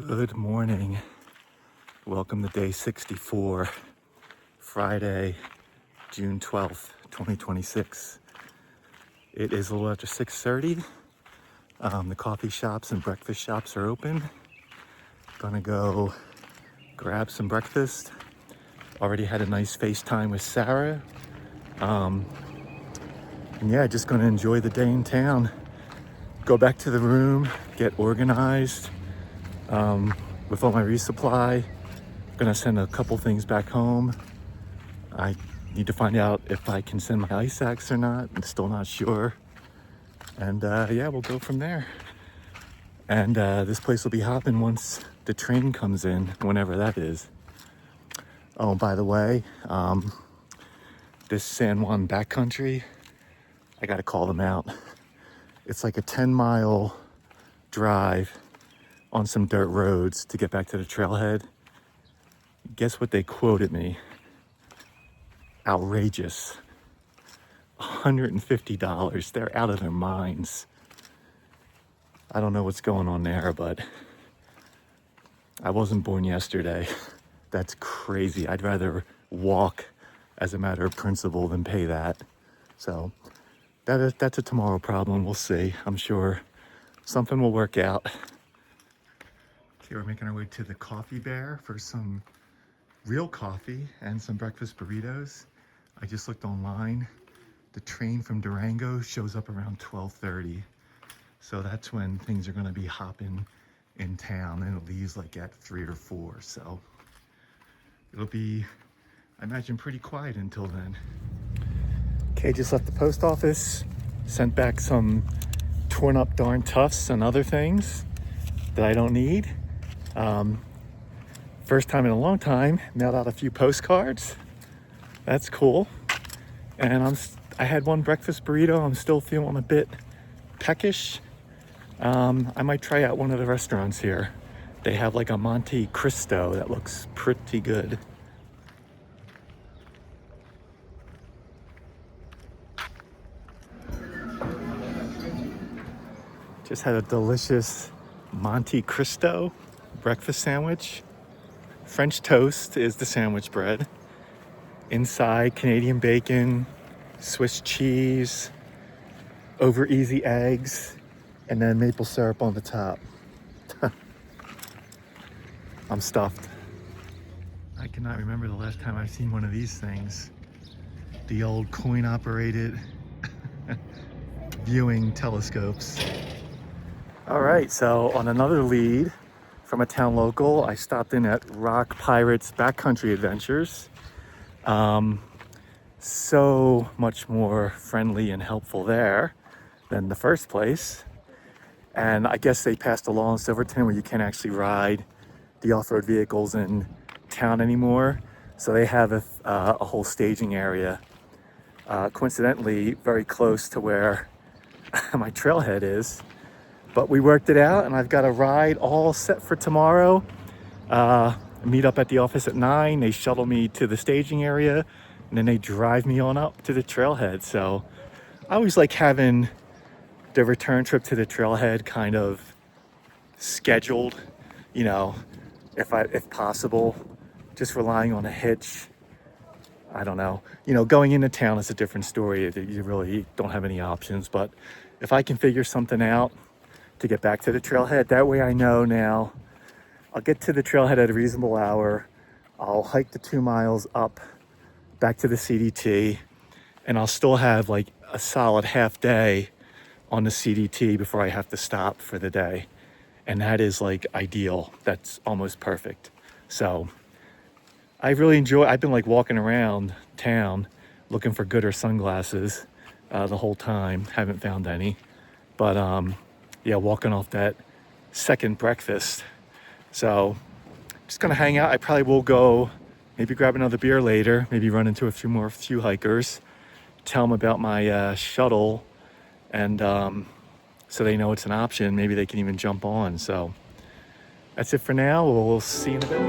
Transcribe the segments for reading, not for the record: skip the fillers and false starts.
Good morning. Welcome to day 64, Friday, June 12th, 2026. It is a little after 6:30. The coffee shops and breakfast shops are open. Gonna go grab some breakfast. Already had a nice FaceTime with Sarah. And yeah, just gonna enjoy the day in town. Go back to the room, get organized with all my resupply. Gonna send a couple things back home. I need to find out if I can send my ice axe or not. I'm still not sure. And yeah, we'll go from there. And this place will be hopping once the train comes in, whenever that is. Oh, by the way, this San Juan backcountry, I gotta call them out. It's like a 10-mile drive on some dirt roads to get back to the trailhead. Guess what they quoted me? Outrageous. $150. They're out of their minds. I don't know what's going on there, but I wasn't born yesterday. That's crazy. I'd rather walk as a matter of principle than pay that. So that's a tomorrow problem. We'll see. I'm sure something will work out. Okay, we're making our way to the Coffee Bear for some real coffee and some breakfast burritos. I just looked online. The train from Durango shows up around 12:30. So that's when things are gonna be hopping in town, and it leaves like at 3 or 4. So it'll be, I imagine, pretty quiet until then. Okay, just left the post office, sent back some torn up darn tufts and other things that I don't need. First time in a long time, mailed out a few postcards. That's cool. And I had one breakfast burrito. I'm still feeling a bit peckish. I might try out one of the restaurants here. They have like a Monte Cristo that looks pretty good. Just had a delicious Monte Cristo breakfast sandwich. French toast is the sandwich bread. Inside, Canadian bacon, Swiss cheese, over easy eggs, and then maple syrup on the top. I'm stuffed. I cannot remember the last time I've seen one of these things. The old coin-operated viewing telescopes. All right, so on another lead from a town local, I stopped in at Rock Pirates Backcountry Adventures. So much more friendly and helpful there than the first place. And I guess they passed a law in Silverton where you can't actually ride the off-road vehicles in town anymore. So they have a whole staging area, coincidentally very close to where my trailhead is. But we worked it out, and I've got a ride all set for tomorrow. Meet up at the office at 9. They shuttle me to the staging area, and then they drive me on up to the trailhead. So I always like having the return trip to the trailhead kind of scheduled, you know, if possible, just relying on a hitch. I don't know. You know, going into town is a different story. You really don't have any options. But if I can figure something out to get back to the trailhead, that way I know now I'll get to the trailhead at a reasonable hour. I'll hike the 2 miles up back to the CDT, and I'll still have like a solid half day on the CDT before I have to stop for the day. And that is like ideal. That's almost perfect. So I really I've been like walking around town looking for gooder sunglasses the whole time. Haven't found any. But yeah, walking off that second breakfast. So just gonna hang out. I probably will go maybe grab another beer later, maybe run into a few hikers, tell them about my shuttle, and so they know it's an option. Maybe they can even jump on. So that's it for now. We'll see you in a bit.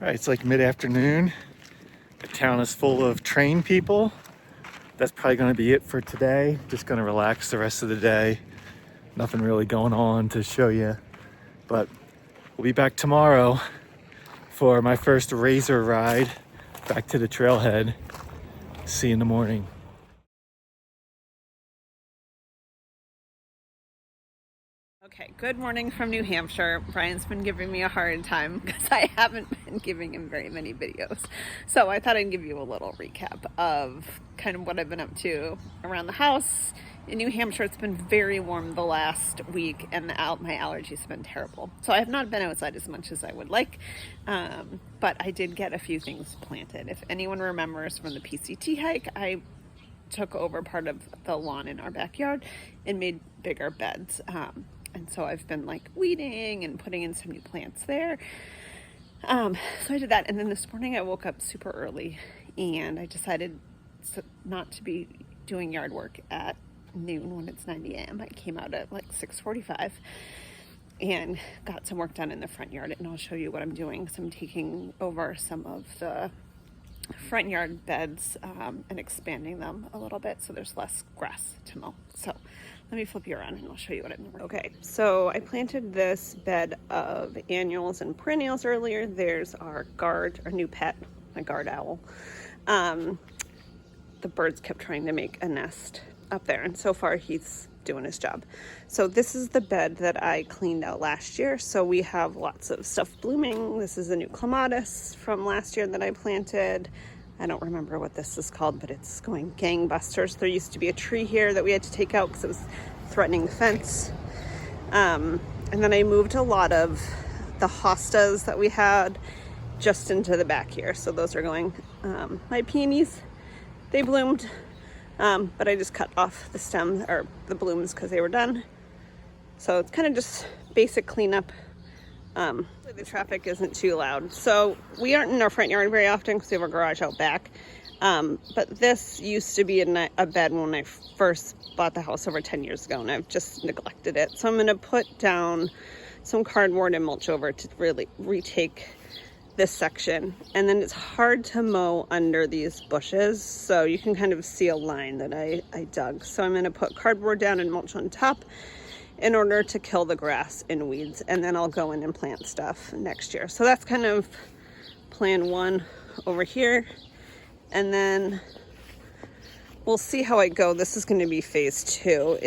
All right, it's like mid-afternoon. The town is full of train people. That's probably going to be it for today. Just going to relax the rest of the day. Nothing really going on to show you, but we'll be back tomorrow for my first razor ride back to the trailhead. See you in the morning. Okay, good morning from New Hampshire. Brian's been giving me a hard time because I haven't been giving him very many videos. So I thought I'd give you a little recap of kind of what I've been up to around the house. In New Hampshire, it's been very warm the last week and my allergies have been terrible. So I have not been outside as much as I would like, but I did get a few things planted. If anyone remembers from the PCT hike, I took over part of the lawn in our backyard and made bigger beds. And so I've been like weeding and putting in some new plants there. So I did that. And then this morning I woke up super early and I decided not to be doing yard work at noon when it's 9 a.m. I came out at like 6:45 and got some work done in the front yard. And I'll show you what I'm doing. So I'm taking over some of the front yard beds and expanding them a little bit so there's less grass to mow. So let me flip you around and I'll show you what I'm doing. Okay, so I planted this bed of annuals and perennials earlier. There's our new pet, my guard owl. The birds kept trying to make a nest up there and so far he's doing his job. So this is the bed that I cleaned out last year. So we have lots of stuff blooming. This is a new clematis from last year that I planted. I don't remember what this is called, but it's going gangbusters. There used to be a tree here that we had to take out because it was threatening the fence. And then I moved a lot of the hostas that we had just into the back here. So those are going. My peonies, they bloomed, but I just cut off the stem or the blooms because they were done. So it's kind of just basic cleanup. The traffic isn't too loud. So we aren't in our front yard very often because we have our garage out back. But this used to be a bed when I first bought the house over 10 years ago and I've just neglected it. So I'm going to put down some cardboard and mulch over to really retake this section. And then it's hard to mow under these bushes. So you can kind of see a line that I dug. So I'm going to put cardboard down and mulch on top in order to kill the grass and weeds, and then I'll go in and plant stuff next year. So that's kind of plan one over here, and then we'll see how I go. This is going to be phase 2.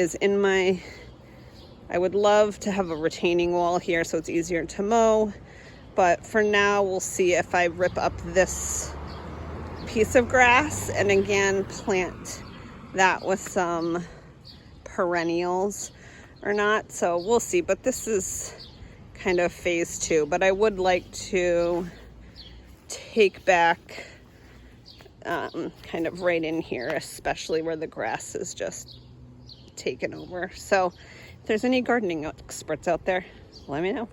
I would love to have a retaining wall here so it's easier to mow, but for now we'll see if I rip up this piece of grass and again plant that with some perennials or not. So we'll see, but this is kind of phase 2. But I would like to take back kind of right in here, especially where the grass is just taken over. So if there's any gardening experts out there, let me know.